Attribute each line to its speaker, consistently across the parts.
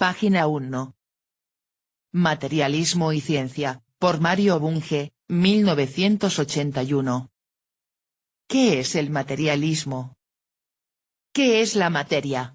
Speaker 1: Página 1. Materialismo y ciencia, por Mario Bunge, 1981. ¿Qué es el materialismo? ¿Qué es la materia?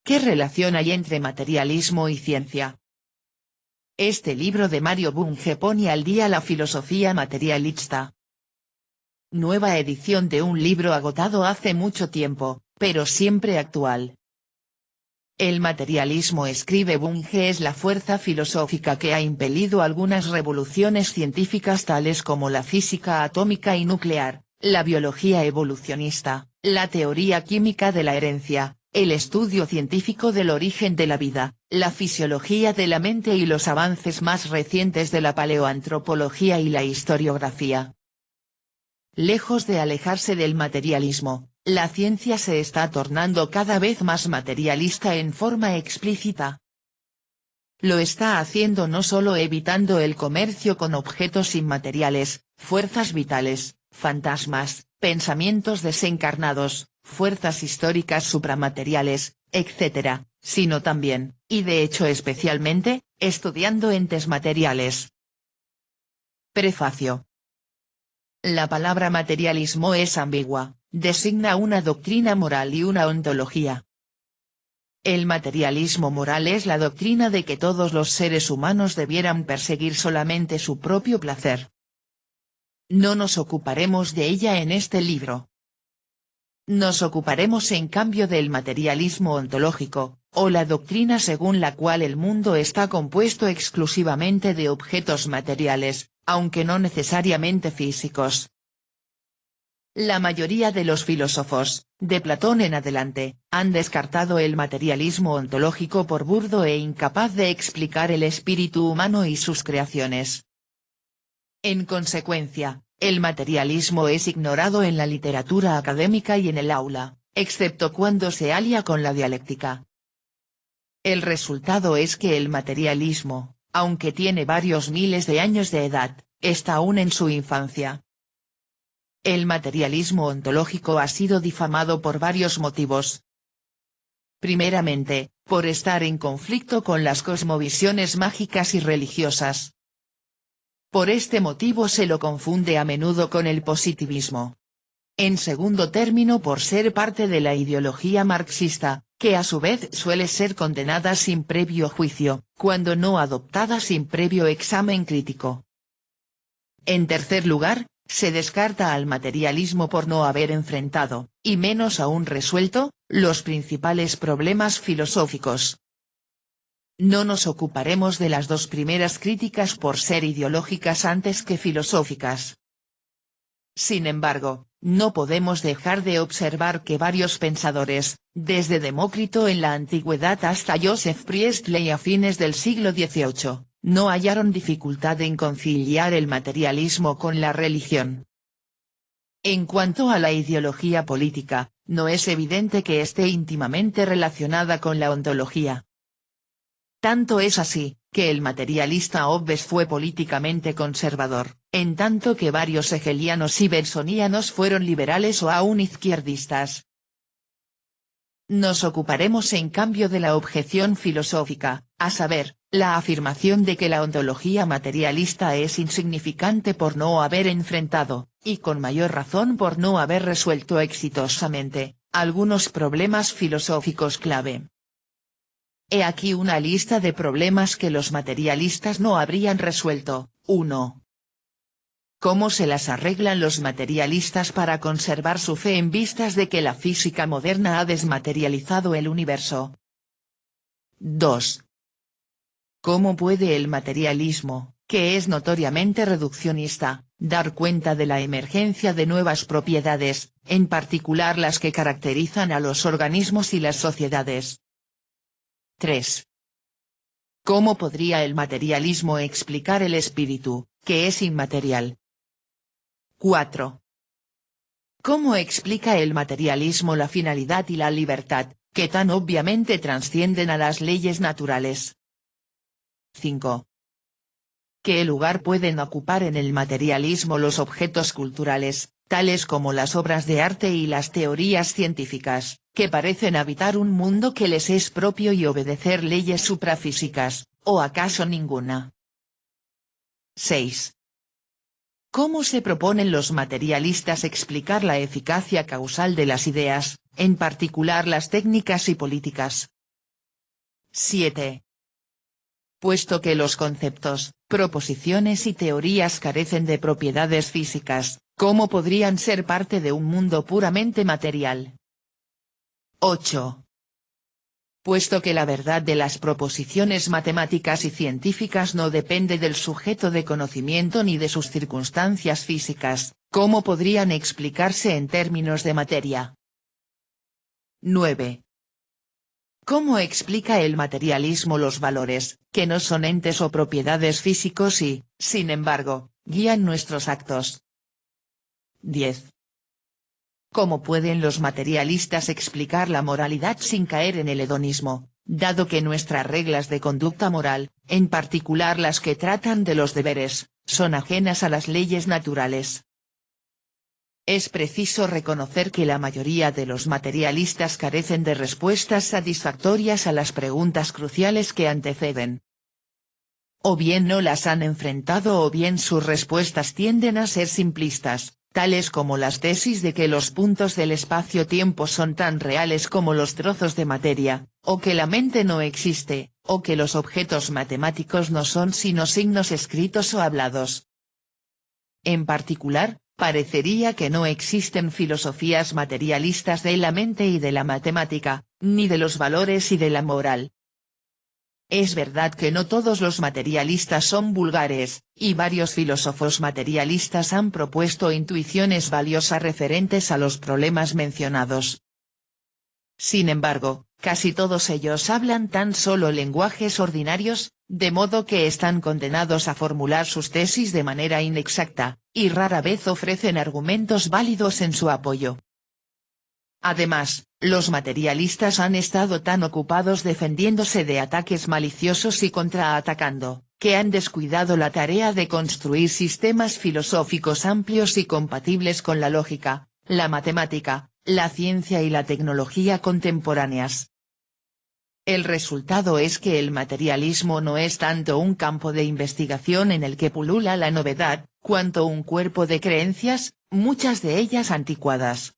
Speaker 1: ¿Qué relación hay entre materialismo y ciencia? Este libro de Mario Bunge pone al día la filosofía materialista. Nueva edición de un libro agotado hace mucho tiempo, pero siempre actual. El materialismo, escribe Bunge, es la fuerza filosófica que ha impelido algunas revoluciones científicas tales como la física atómica y nuclear, la biología evolucionista, la teoría química de la herencia, el estudio científico del origen de la vida, la fisiología de la mente y los avances más recientes de la paleoantropología y la historiografía. Lejos de alejarse del materialismo, la ciencia se está tornando cada vez más materialista en forma explícita. Lo está haciendo no solo evitando el comercio con objetos inmateriales, fuerzas vitales, fantasmas, pensamientos desencarnados, fuerzas históricas supramateriales, etc., sino también, y de hecho especialmente, estudiando entes materiales. Prefacio. La palabra materialismo es ambigua, designa una doctrina moral y una ontología. El materialismo moral es la doctrina de que todos los seres humanos debieran perseguir solamente su propio placer. No nos ocuparemos de ella en este libro. Nos ocuparemos en cambio del materialismo ontológico, o la doctrina según la cual el mundo está compuesto exclusivamente de objetos materiales, aunque no necesariamente físicos. La mayoría de los filósofos, de Platón en adelante, han descartado el materialismo ontológico por burdo e incapaz de explicar el espíritu humano y sus creaciones. En consecuencia, el materialismo es ignorado en la literatura académica y en el aula, excepto cuando se alia con la dialéctica. El resultado es que el materialismo, aunque tiene varios miles de años de edad, está aún en su infancia. El materialismo ontológico ha sido difamado por varios motivos. Primeramente, por estar en conflicto con las cosmovisiones mágicas y religiosas. Por este motivo se lo confunde a menudo con el positivismo. En segundo término, por ser parte de la ideología marxista, que a su vez suele ser condenada sin previo juicio, cuando no adoptada sin previo examen crítico. En tercer lugar, se descarta al materialismo por no haber enfrentado, y menos aún resuelto, los principales problemas filosóficos. No nos ocuparemos de las dos primeras críticas por ser ideológicas antes que filosóficas. Sin embargo, no podemos dejar de observar que varios pensadores, desde Demócrito en la antigüedad hasta Joseph Priestley a fines del siglo XVIII, no hallaron dificultad en conciliar el materialismo con la religión. En cuanto a la ideología política, no es evidente que esté íntimamente relacionada con la ontología. Tanto es así, que el materialista Hobbes fue políticamente conservador, en tanto que varios hegelianos y bersonianos fueron liberales o aún izquierdistas. Nos ocuparemos en cambio de la objeción filosófica, a saber, la afirmación de que la ontología materialista es insignificante por no haber enfrentado, y con mayor razón por no haber resuelto exitosamente, algunos problemas filosóficos clave. He aquí una lista de problemas que los materialistas no habrían resuelto. 1. ¿Cómo se las arreglan los materialistas para conservar su fe en vistas de que la física moderna ha desmaterializado el universo? 2. ¿Cómo puede el materialismo, que es notoriamente reduccionista, dar cuenta de la emergencia de nuevas propiedades, en particular las que caracterizan a los organismos y las sociedades? 3. ¿Cómo podría el materialismo explicar el espíritu, que es inmaterial? 4. ¿Cómo explica el materialismo la finalidad y la libertad, que tan obviamente trascienden a las leyes naturales? 5. ¿Qué lugar pueden ocupar en el materialismo los objetos culturales, tales como las obras de arte y las teorías científicas, que parecen habitar un mundo que les es propio y obedecer leyes suprafísicas, ¿o acaso ninguna? 6. ¿Cómo se proponen los materialistas explicar la eficacia causal de las ideas, en particular las técnicas y políticas? 7. Puesto que los conceptos, proposiciones y teorías carecen de propiedades físicas, ¿cómo podrían ser parte de un mundo puramente material? 8. Puesto que la verdad de las proposiciones matemáticas y científicas no depende del sujeto de conocimiento ni de sus circunstancias físicas, ¿cómo podrían explicarse en términos de materia? 9. ¿Cómo explica el materialismo los valores, que no son entes o propiedades físicos y, sin embargo, guían nuestros actos? 10. ¿Cómo pueden los materialistas explicar la moralidad sin caer en el hedonismo, dado que nuestras reglas de conducta moral, en particular las que tratan de los deberes, son ajenas a las leyes naturales? Es preciso reconocer que la mayoría de los materialistas carecen de respuestas satisfactorias a las preguntas cruciales que anteceden. O bien no las han enfrentado o bien sus respuestas tienden a ser simplistas, tales como las tesis de que los puntos del espacio-tiempo son tan reales como los trozos de materia, o que la mente no existe, o que los objetos matemáticos no son sino signos escritos o hablados. En particular, parecería que no existen filosofías materialistas de la mente y de la matemática, ni de los valores y de la moral. Es verdad que no todos los materialistas son vulgares, y varios filósofos materialistas han propuesto intuiciones valiosas referentes a los problemas mencionados. Sin embargo, casi todos ellos hablan tan solo lenguajes ordinarios, de modo que están condenados a formular sus tesis de manera inexacta, y rara vez ofrecen argumentos válidos en su apoyo. Además, los materialistas han estado tan ocupados defendiéndose de ataques maliciosos y contraatacando, que han descuidado la tarea de construir sistemas filosóficos amplios y compatibles con la lógica, la matemática, la ciencia y la tecnología contemporáneas. El resultado es que el materialismo no es tanto un campo de investigación en el que pulula la novedad, cuanto un cuerpo de creencias, muchas de ellas anticuadas.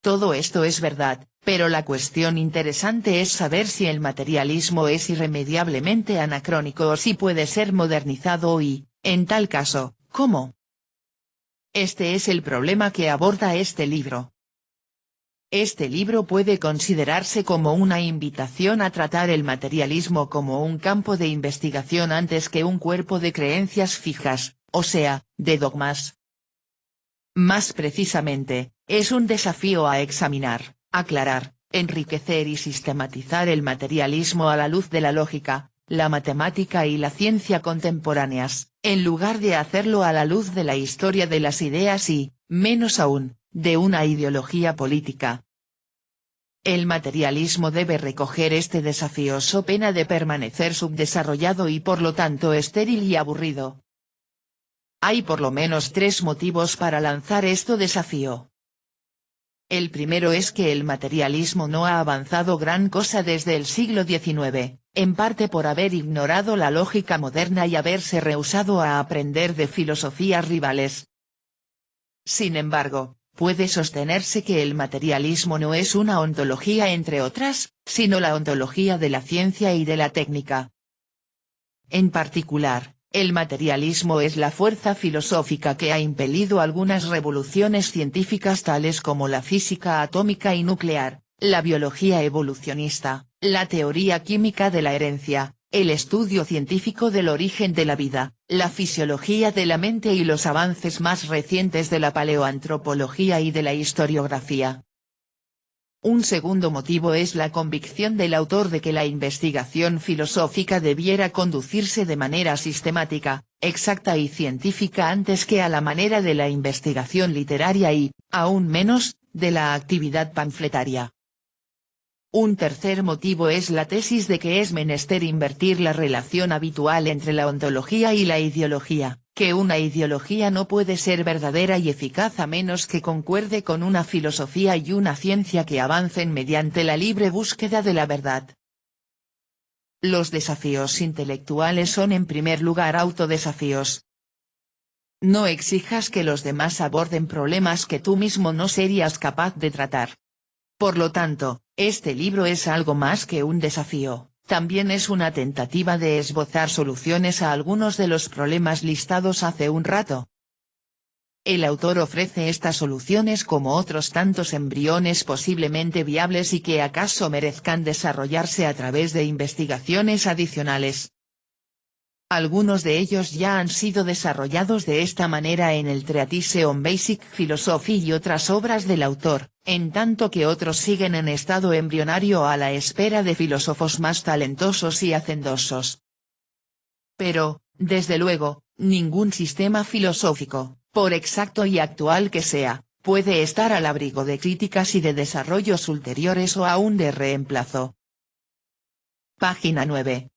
Speaker 1: Todo esto es verdad, pero la cuestión interesante es saber si el materialismo es irremediablemente anacrónico o si puede ser modernizado y, en tal caso, ¿cómo? Este es el problema que aborda este libro. Este libro puede considerarse como una invitación a tratar el materialismo como un campo de investigación antes que un cuerpo de creencias fijas, o sea, de dogmas. Más precisamente, es un desafío a examinar, aclarar, enriquecer y sistematizar el materialismo a la luz de la lógica, la matemática y la ciencia contemporáneas, en lugar de hacerlo a la luz de la historia de las ideas y, menos aún, de una ideología política. El materialismo debe recoger este desafío so pena de permanecer subdesarrollado y por lo tanto estéril y aburrido. Hay por lo menos 3 motivos para lanzar este desafío. El primero es que el materialismo no ha avanzado gran cosa desde el siglo XIX, en parte por haber ignorado la lógica moderna y haberse rehusado a aprender de filosofías rivales. Sin embargo, puede sostenerse que el materialismo no es una ontología entre otras, sino la ontología de la ciencia y de la técnica. En particular, el materialismo es la fuerza filosófica que ha impelido algunas revoluciones científicas tales como la física atómica y nuclear, la biología evolucionista, la teoría química de la herencia, el estudio científico del origen de la vida, la fisiología de la mente y los avances más recientes de la paleoantropología y de la historiografía. Un segundo motivo es la convicción del autor de que la investigación filosófica debiera conducirse de manera sistemática, exacta y científica antes que a la manera de la investigación literaria y, aún menos, de la actividad panfletaria. Un tercer motivo es la tesis de que es menester invertir la relación habitual entre la ontología y la ideología, que una ideología no puede ser verdadera y eficaz a menos que concuerde con una filosofía y una ciencia que avancen mediante la libre búsqueda de la verdad. Los desafíos intelectuales son en primer lugar autodesafíos. No exijas que los demás aborden problemas que tú mismo no serías capaz de tratar. Por lo tanto, este libro es algo más que un desafío, también es una tentativa de esbozar soluciones a algunos de los problemas listados hace un rato. El autor ofrece estas soluciones como otros tantos embriones posiblemente viables y que acaso merezcan desarrollarse a través de investigaciones adicionales. Algunos de ellos ya han sido desarrollados de esta manera en el Treatise on Basic Philosophy y otras obras del autor, en tanto que otros siguen en estado embrionario a la espera de filósofos más talentosos y hacendosos. Pero, desde luego, ningún sistema filosófico, por exacto y actual que sea, puede estar al abrigo de críticas y de desarrollos ulteriores o aún de reemplazo. Página 9.